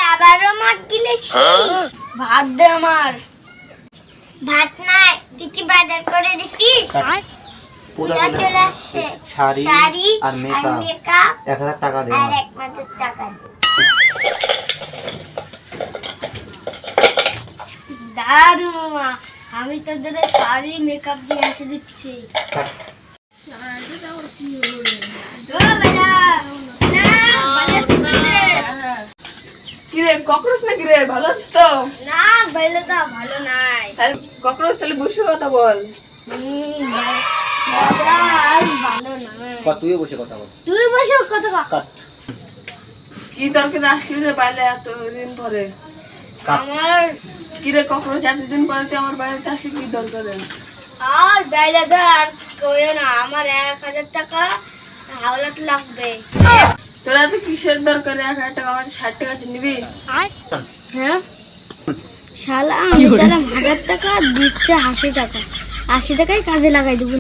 আবারও মদ গিলেছিস? ভাত দে আমার। ভাত নাই, তুই কি বাজার করে দিছিস? চলে আসছে শাড়ি আর মেকআপ 1000 টাকা দে। আর 1000 টাকা দে। দাঁড়ু মামা, আমি তোদের শাড়ি মেকআপ দিয়ে এসে দিচ্ছি। কিরে ককরোচ নাকি রে? ভালো আছিস তো? না বাইলে তো ভালো নাই। ককরোচ তাহলে বসে কথা বল। ভালো নাই। তুইও বসে কথা বল। তুই বসে কথা বল। কি দরকার আসলি রে বাইরে এতদিন পরে? আমার কিরে ককরোচ এতদিন পরে তুই আমার বাড়িতে আসলি, কি দরকার? আর বাইলে তো আর কইও না, আমার 1000 টাকা হাওলাত লাগবে। তোরা তো কিসের দরকার? 1000 টাকা আমার 60 টাকা নিবি? হ্যাঁ শালা, আমি চালাম 1000 টাকা, দিচ্ছে 80 টাকা। 80 টাকায় কাজে লাগাই দেবো।